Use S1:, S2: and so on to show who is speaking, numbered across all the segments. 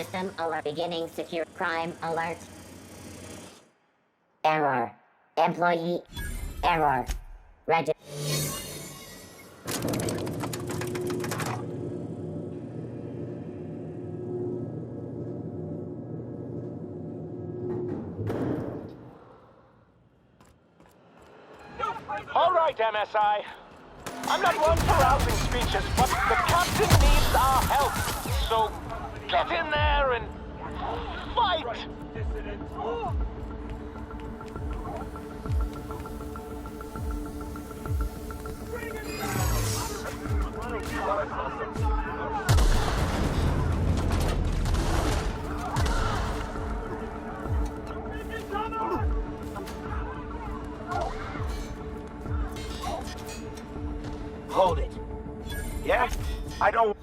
S1: System alert. Beginning secure crime alert. Error. Employee. Error. Register.
S2: All right, MSI. I'm not one for rousing speeches, but the captain needs our help. So get in there and fight!
S3: Hold it. Yeah? I don't...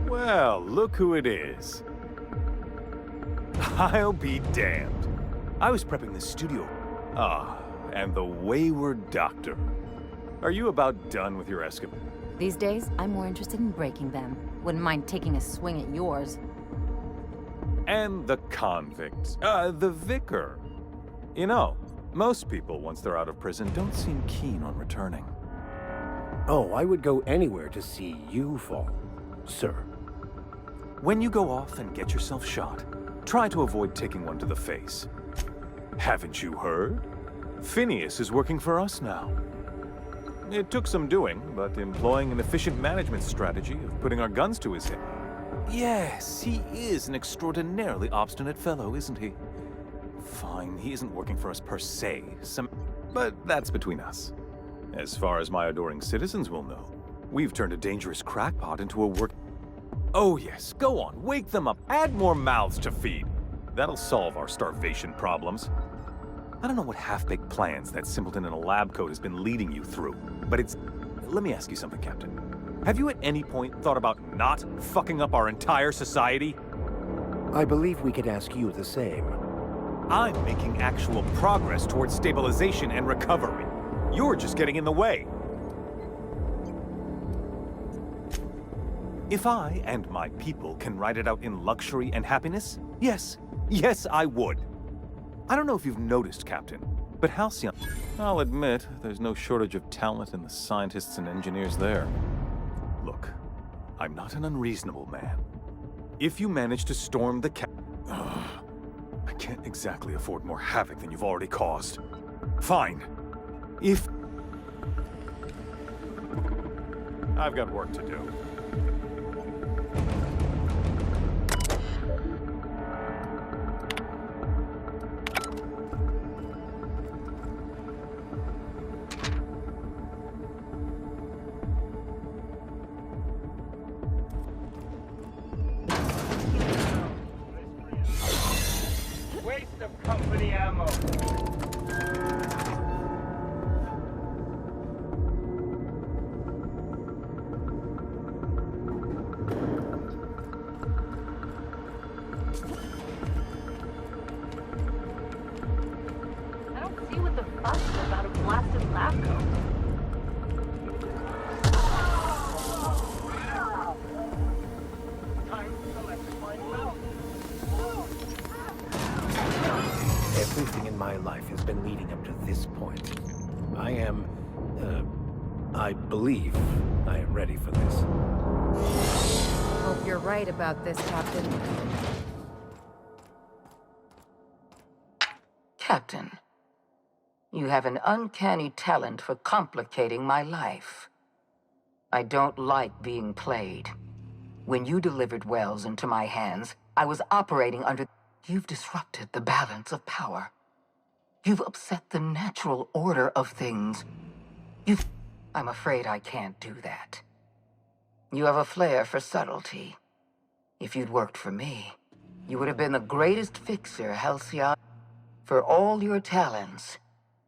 S4: Well, look who it is. I'll be damned. I was prepping the studio. And the Wayward Doctor. Are you about done with your escapade?
S5: These days, I'm more interested in breaking them. Wouldn't mind taking a swing at yours.
S4: And the convicts. The vicar. You know, most people, once they're out of prison, don't seem keen on returning.
S3: Oh, I would go anywhere to see you fall, sir.
S4: When you go off and get yourself shot, try to avoid taking one to the face. Haven't you heard? Phineas is working for us now. It took some doing, but employing an efficient management strategy of putting our guns to his head. Yes, he is an extraordinarily obstinate fellow, isn't he? Fine, he isn't working for us per se, but that's between us. As far as my adoring citizens will know, we've turned a dangerous crackpot into a work... Oh yes, go on, wake them up, add more mouths to feed. That'll solve our starvation problems. I don't know what half-baked plans that simpleton in a lab coat has been leading you through, but it's... Let me ask you something, Captain. Have you at any point thought about not fucking up our entire society?
S3: I believe we could ask you the same.
S4: I'm making actual progress towards stabilization and recovery. You're just getting in the way. If I and my people can ride it out in luxury and happiness, yes, I would. I don't know if you've noticed, Captain, but Halcyon... I'll admit, there's no shortage of talent in the scientists and engineers there. Look, I'm not an unreasonable man. If you manage to storm the I can't exactly afford more havoc than you've already caused. Fine. If... I've got work to do.
S2: Waste of company ammo.
S5: I don't see what the fuss is about a blasted lab coat.
S3: Everything in my life has been leading up to this point. I believe I am ready for this.
S5: Hope you're right about this, Captain.
S6: Captain, you have an uncanny talent for complicating my life. I don't like being played. When you delivered Wells into my hands, I was operating under... You've disrupted the balance of power. You've upset the natural order of things. I'm afraid I can't do that. You have a flair for subtlety. If you'd worked for me, you would have been the greatest fixer Halcyon... For all your talents,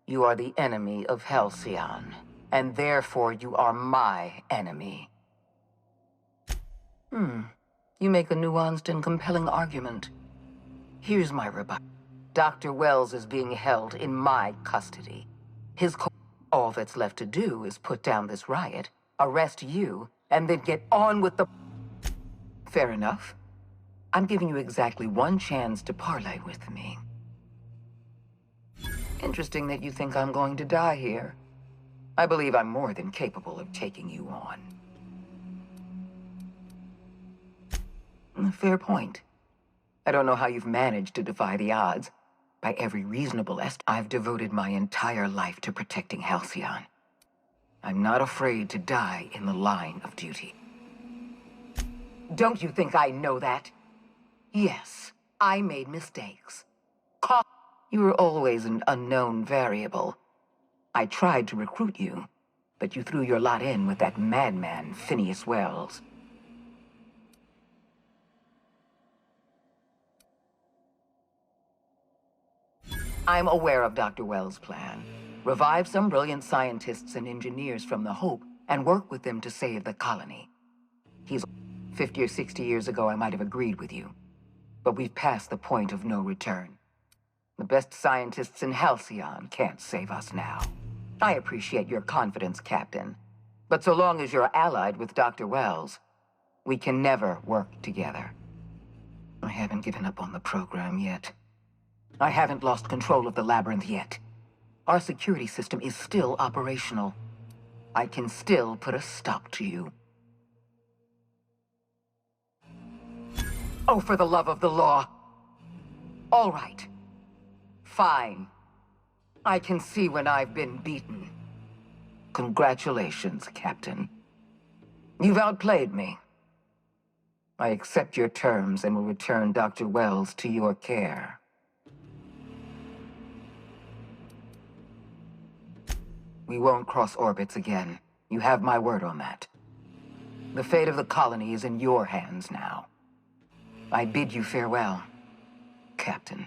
S6: you are the enemy of Halcyon. and therefore you are my enemy. You make a nuanced and compelling argument. Here's my rebuttal. Dr. Wells is being held in my custody. All that's left to do is put down this riot, arrest you, and then get on with the... Fair enough. I'm giving you exactly one chance to parley with me. Interesting that you think I'm going to die here. I believe I'm more than capable of taking you on. Fair point. I don't know how you've managed to defy the odds. By every reasonable estimate, I've devoted my entire life to protecting Halcyon. I'm not afraid to die in the line of duty. Don't you think I know that? Yes, I made mistakes. You were always an unknown variable. I tried to recruit you, but you threw your lot in with that madman, Phineas Wells. I'm aware of Dr. Wells' plan. Revive some brilliant scientists and engineers from the Hope and work with them to save the colony. 50 or 60 years ago, I might have agreed with you. But we've passed the point of no return. The best scientists in Halcyon can't save us now. I appreciate your confidence, Captain. But so long as you're allied with Dr. Wells, we can never work together. I haven't given up on the program yet. I haven't lost control of the labyrinth yet. Our security system is still operational. I can still put a stop to you. Oh, for the love of the law. All right. Fine. I can see when I've been beaten. Congratulations, Captain. You've outplayed me. I accept your terms and will return Dr. Wells to your care. We won't cross orbits again. You have my word on that. The fate of the colony is in your hands now. I bid you farewell, Captain.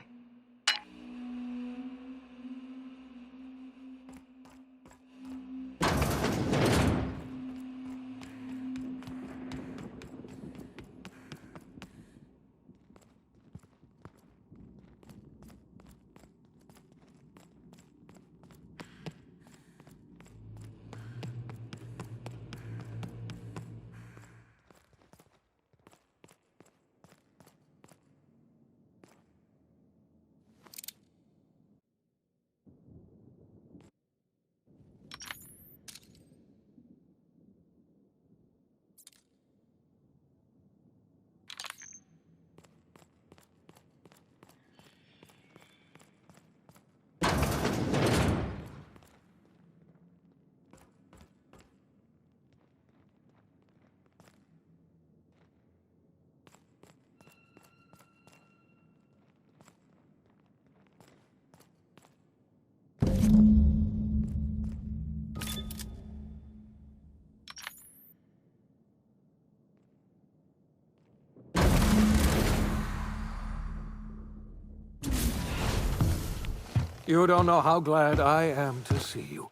S3: You don't know how glad I am to see you.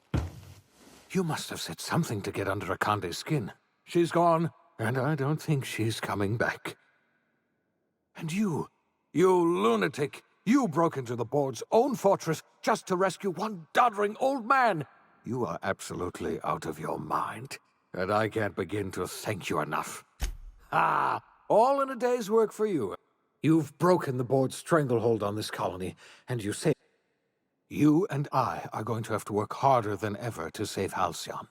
S3: You must have said something to get under Akande's skin. She's gone, and I don't think she's coming back. And you lunatic, you broke into the board's own fortress just to rescue one doddering old man. You are absolutely out of your mind, and I can't begin to thank you enough. Ah, all in a day's work for you. You've broken the board's stranglehold on this colony, and you say you and I are going to have to work harder than ever to save Halcyon.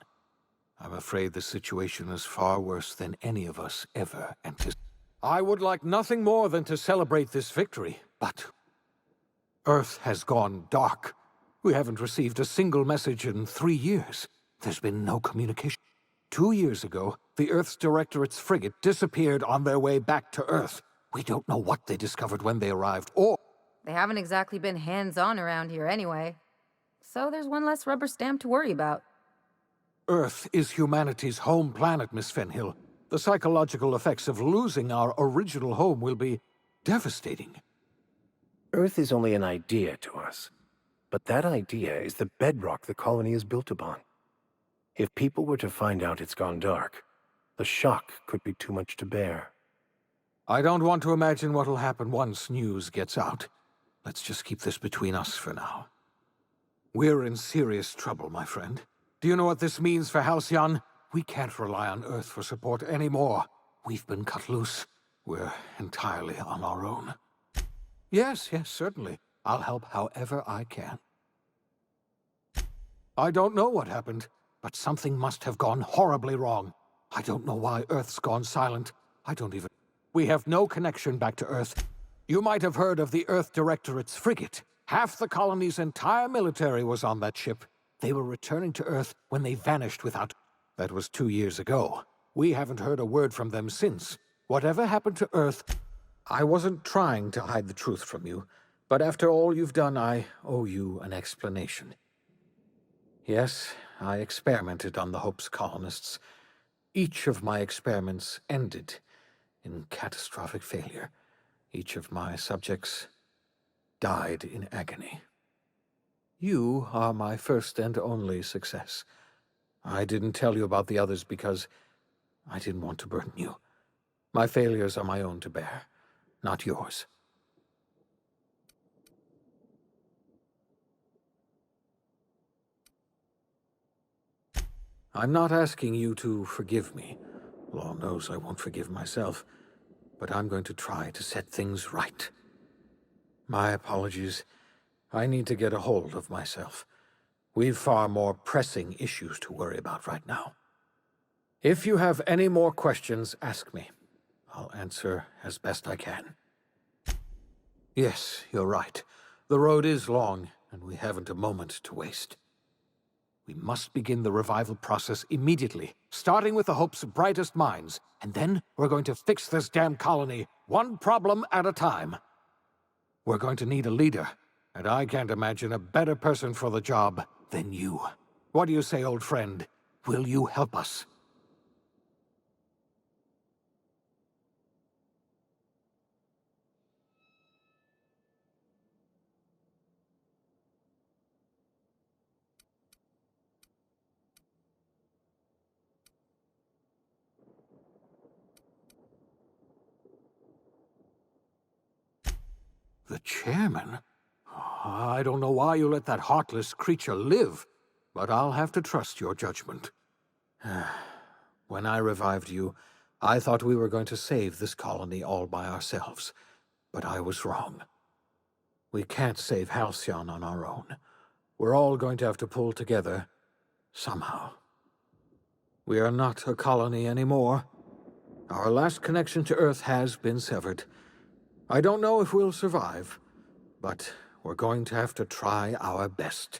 S3: I'm afraid the situation is far worse than any of us ever anticipated. I would like nothing more than to celebrate this victory, but Earth has gone dark. We haven't received a single message in 3 years. There's been no communication. 2 years ago, the Earth's Directorate's frigate disappeared on their way back to Earth. We don't know what they discovered when they arrived, or...
S7: They haven't exactly been hands-on around here anyway. So there's one less rubber stamp to worry about.
S3: Earth is humanity's home planet, Miss Fenhill. The psychological effects of losing our original home will be devastating.
S8: Earth is only an idea to us. But that idea is the bedrock the colony is built upon. If people were to find out it's gone dark, the shock could be too much to bear.
S3: I don't want to imagine what'll happen once news gets out. Let's just keep this between us for now. We're in serious trouble, my friend. Do you know what this means for Halcyon? We can't rely on Earth for support anymore. We've been cut loose. We're entirely on our own. Yes, certainly. I'll help however I can. I don't know what happened, but something must have gone horribly wrong. I don't know why Earth's gone silent. We have no connection back to Earth. You might have heard of the Earth Directorate's frigate. Half the colony's entire military was on that ship. They were returning to Earth when they vanished without... That was 2 years ago. We haven't heard a word from them since. Whatever happened to Earth... I wasn't trying to hide the truth from you, but after all you've done, I owe you an explanation. Yes, I experimented on the Hope's colonists. Each of my experiments ended in catastrophic failure. Each of my subjects died in agony. You are my first and only success. I didn't tell you about the others because I didn't want to burden you. My failures are my own to bear, not yours. I'm not asking you to forgive me. Law knows I won't forgive myself, but I'm going to try to set things right. My apologies. I need to get a hold of myself. We've far more pressing issues to worry about right now. If you have any more questions, ask me. I'll answer as best I can. Yes, you're right. The road is long, and we haven't a moment to waste. We must begin the revival process immediately, starting with the Hope's brightest minds, and then we're going to fix this damn colony, one problem at a time. We're going to need a leader, and I can't imagine a better person for the job than you. What do you say, old friend? Will you help us? The chairman? I don't know why you let that heartless creature live, but I'll have to trust your judgment. When I revived you, I thought we were going to save this colony all by ourselves, but I was wrong. We can't save Halcyon on our own. We're all going to have to pull together, somehow. We are not a colony anymore. Our last connection to Earth has been severed. I don't know if we'll survive, but we're going to have to try our best.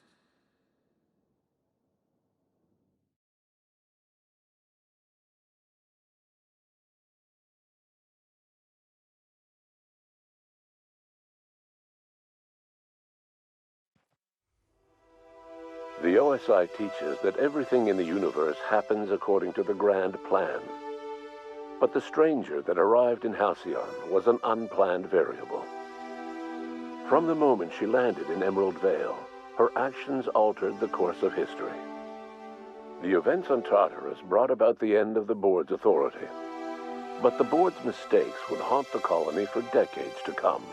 S9: The OSI teaches that everything in the universe happens according to the grand plan. But the stranger that arrived in Halcyon was an unplanned variable. From the moment she landed in Emerald Vale, her actions altered the course of history. The events on Tartarus brought about the end of the board's authority. But the board's mistakes would haunt the colony for decades to come.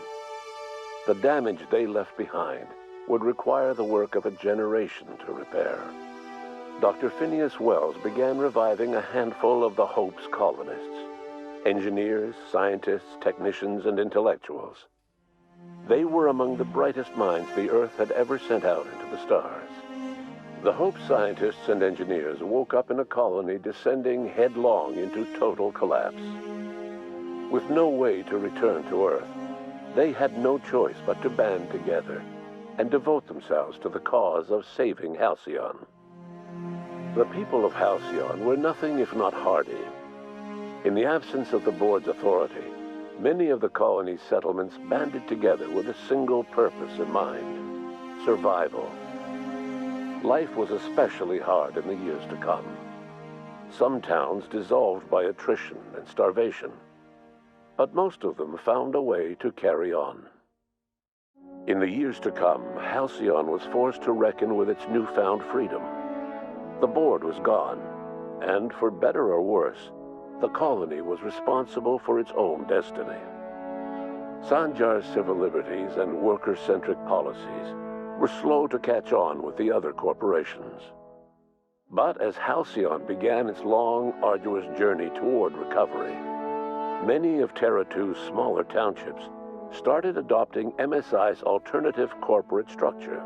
S9: The damage they left behind would require the work of a generation to repair. Dr. Phineas Wells began reviving a handful of the Hope's colonists. Engineers, scientists, technicians, and intellectuals. They were among the brightest minds the Earth had ever sent out into the stars. The Hope scientists and engineers woke up in a colony descending headlong into total collapse. With no way to return to Earth, they had no choice but to band together and devote themselves to the cause of saving Halcyon. The people of Halcyon were nothing if not hardy. In the absence of the board's authority, many of the colony's settlements banded together with a single purpose in mind: survival. Life was especially hard in the years to come. Some towns dissolved by attrition and starvation, but most of them found a way to carry on. In the years to come, Halcyon was forced to reckon with its newfound freedom. The board was gone, and for better or worse, the colony was responsible for its own destiny. Sanjar's civil liberties and worker-centric policies were slow to catch on with the other corporations. But as Halcyon began its long, arduous journey toward recovery, many of Terra 2's smaller townships started adopting MSI's alternative corporate structure,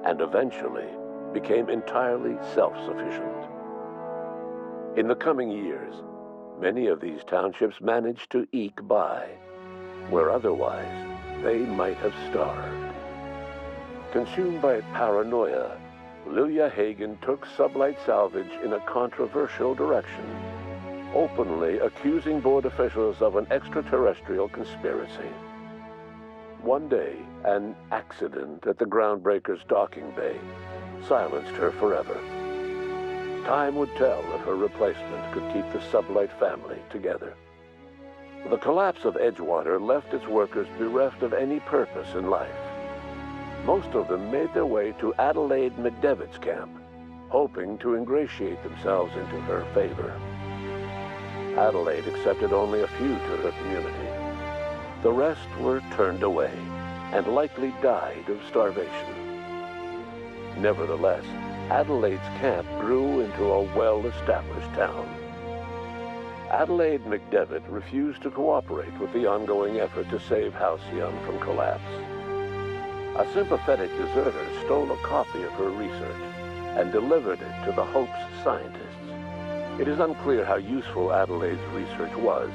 S9: and eventually became entirely self-sufficient. In the coming years, many of these townships managed to eke by, where otherwise they might have starved. Consumed by paranoia, Lilia Hagen took Sublight Salvage in a controversial direction, openly accusing board officials of an extraterrestrial conspiracy. One day, an accident at the Groundbreaker's docking bay silenced her forever. Time would tell if her replacement could keep the Sublight family together. The collapse of Edgewater left its workers bereft of any purpose in life. Most of them made their way to Adelaide McDevitt's camp, hoping to ingratiate themselves into her favor. Adelaide accepted only a few to her community. The rest were turned away and likely died of starvation. Nevertheless, Adelaide's camp grew into a well-established town. Adelaide McDevitt refused to cooperate with the ongoing effort to save Halcyon from collapse. A sympathetic deserter stole a copy of her research and delivered it to the Hope's scientists. It is unclear how useful Adelaide's research was.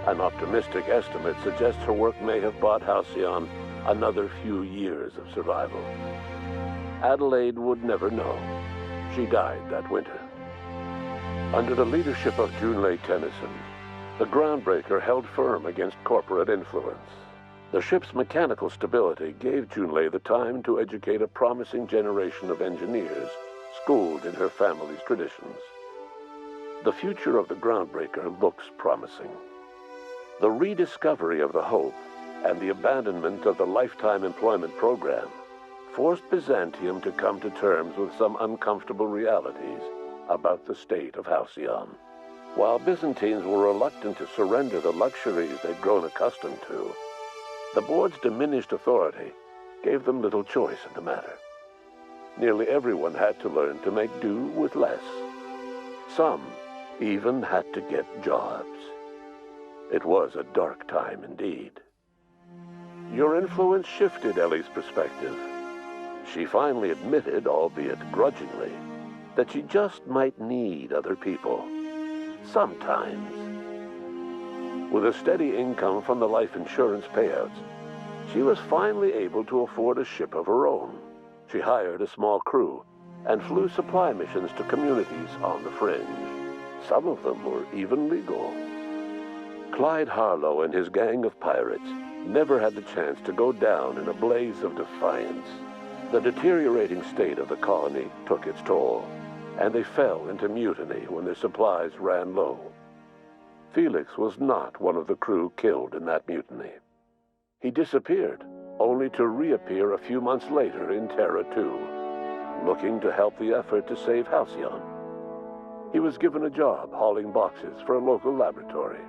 S9: An optimistic estimate suggests her work may have bought Halcyon another few years of survival. Adelaide would never know. She died that winter. Under the leadership of Junlei Tennyson, the Groundbreaker held firm against corporate influence. The ship's mechanical stability gave Junlei the time to educate a promising generation of engineers schooled in her family's traditions. The future of the Groundbreaker looks promising. The rediscovery of the Hope and the abandonment of the Lifetime Employment Program forced Byzantium to come to terms with some uncomfortable realities about the state of Halcyon. While Byzantines were reluctant to surrender the luxuries they'd grown accustomed to, the board's diminished authority gave them little choice in the matter. Nearly everyone had to learn to make do with less. Some even had to get jobs. It was a dark time indeed. Your influence shifted Ellie's perspective. She finally admitted, albeit grudgingly, that she just might need other people. Sometimes. With a steady income from the life insurance payouts, she was finally able to afford a ship of her own. She hired a small crew and flew supply missions to communities on the fringe. Some of them were even legal. Clyde Harlow and his gang of pirates never had the chance to go down in a blaze of defiance. The deteriorating state of the colony took its toll, and they fell into mutiny when their supplies ran low. Felix was not one of the crew killed in that mutiny. He disappeared, only to reappear a few months later in Terra 2, looking to help the effort to save Halcyon. He was given a job hauling boxes for a local laboratory.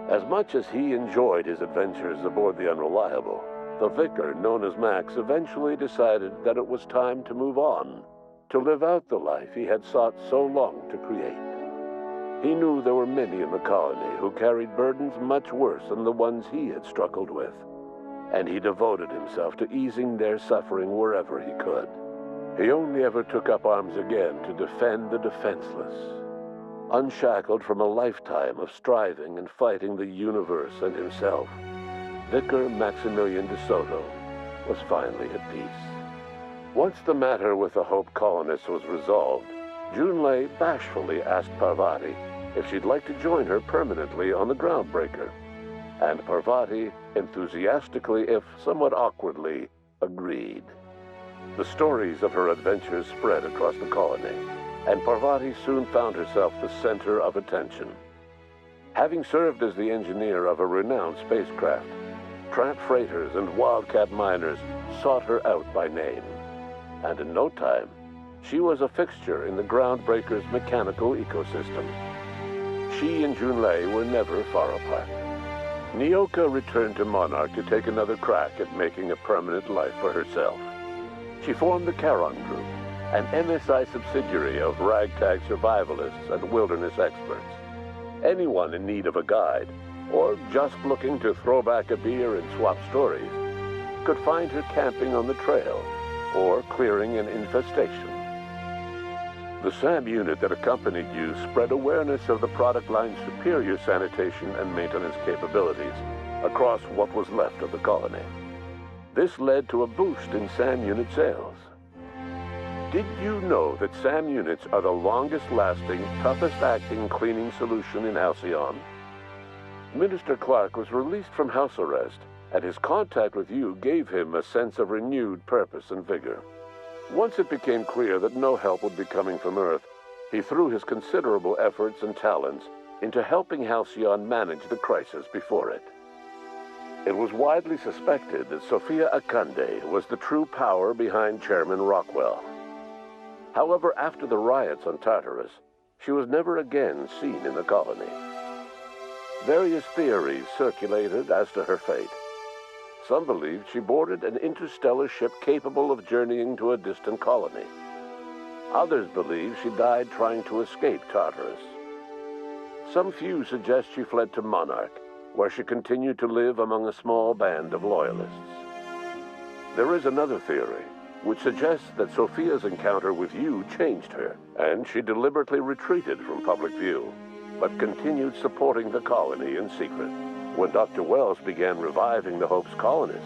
S9: As much as he enjoyed his adventures aboard the Unreliable, the vicar, known as Max, eventually decided that it was time to move on, to live out the life he had sought so long to create. He knew there were many in the colony who carried burdens much worse than the ones he had struggled with, and he devoted himself to easing their suffering wherever he could. He only ever took up arms again to defend the defenseless. Unshackled from a lifetime of striving and fighting the universe and himself, Vicar Maximilian de Soto was finally at peace. Once the matter with the Hope colonists was resolved, Junlei bashfully asked Parvati if she'd like to join her permanently on the Groundbreaker, and Parvati enthusiastically, if somewhat awkwardly, agreed. The stories of her adventures spread across the colony, and Parvati soon found herself the center of attention. Having served as the engineer of a renowned spacecraft, tramp freighters and wildcat miners sought her out by name, and in no time, She was a fixture in the Groundbreaker's mechanical ecosystem. She and Junlei were never far apart. Nyoka returned to Monarch to take another crack at making a permanent life for herself. She formed the Charon Group, an MSI subsidiary of ragtag survivalists and wilderness experts. Anyone in need of a guide, or just looking to throw back a beer and swap stories, could find her camping on the trail or clearing an infestation. The SAM unit that accompanied you spread awareness of the product line's superior sanitation and maintenance capabilities across what was left of the colony. This led to a boost in SAM unit sales. Did you know that SAM units are the longest-lasting, toughest-acting cleaning solution in Halcyon? Minister Clark was released from house arrest, and his contact with you gave him a sense of renewed purpose and vigor. Once it became clear that no help would be coming from Earth, he threw his considerable efforts and talents into helping Halcyon manage the crisis before it. It was widely suspected that Sophia Akande was the true power behind Chairman Rockwell. However, after the riots on Tartarus, she was never again seen in the colony. Various theories circulated as to her fate. Some believed she boarded an interstellar ship capable of journeying to a distant colony. Others believed she died trying to escape Tartarus. Some few suggest she fled to Monarch, where she continued to live among a small band of loyalists. There is another theory, which suggests that Sophia's encounter with you changed her, and she deliberately retreated from public view, but continued supporting the colony in secret. When Dr. Wells began reviving the Hope's colonists,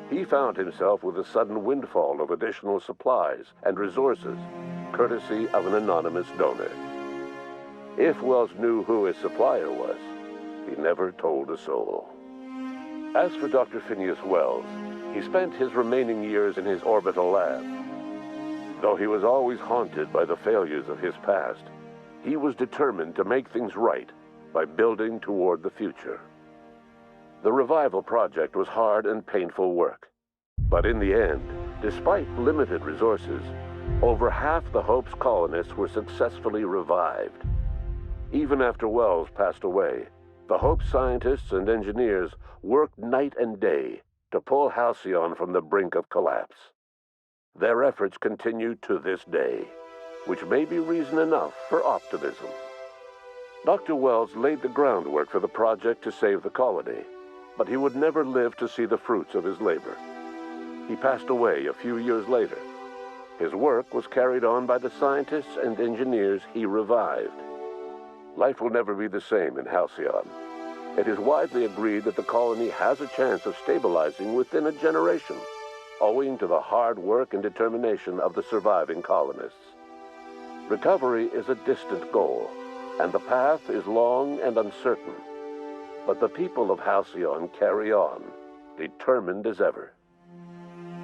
S9: he found himself with a sudden windfall of additional supplies and resources, courtesy of an anonymous donor. If Wells knew who his supplier was, he never told a soul. As for Dr. Phineas Wells, he spent his remaining years in his orbital lab. Though he was always haunted by the failures of his past, he was determined to make things right by building toward the future. The revival project was hard and painful work. But in the end, despite limited resources, over half the Hope's colonists were successfully revived. Even after Wells passed away, the Hope scientists and engineers worked night and day to pull Halcyon from the brink of collapse. Their efforts continue to this day, which may be reason enough for optimism. Dr. Wells laid the groundwork for the project to save the colony, but he would never live to see the fruits of his labor. He passed away a few years later. His work was carried on by the scientists and engineers he revived. Life will never be the same in Halcyon. It is widely agreed that the colony has a chance of stabilizing within a generation, owing to the hard work and determination of the surviving colonists. Recovery is a distant goal, and the path is long and uncertain. But the people of Halcyon carry on, determined as ever.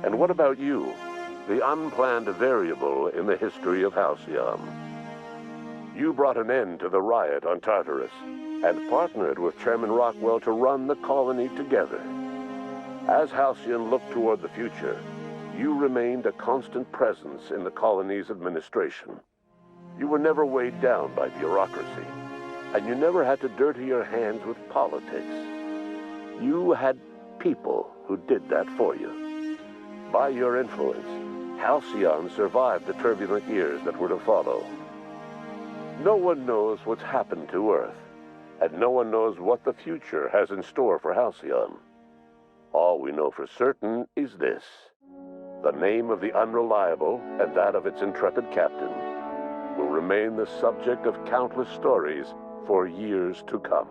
S9: And what about you, the unplanned variable in the history of Halcyon? You brought an end to the riot on Tartarus and partnered with Chairman Rockwell to run the colony together. As Halcyon looked toward the future, you remained a constant presence in the colony's administration. You were never weighed down by bureaucracy, and you never had to dirty your hands with politics. You had people who did that for you. By your influence, Halcyon survived the turbulent years that were to follow. No one knows what's happened to Earth, and no one knows what the future has in store for Halcyon. All we know for certain is this: the name of the Unreliable and that of its intrepid captain will remain the subject of countless stories for years to come.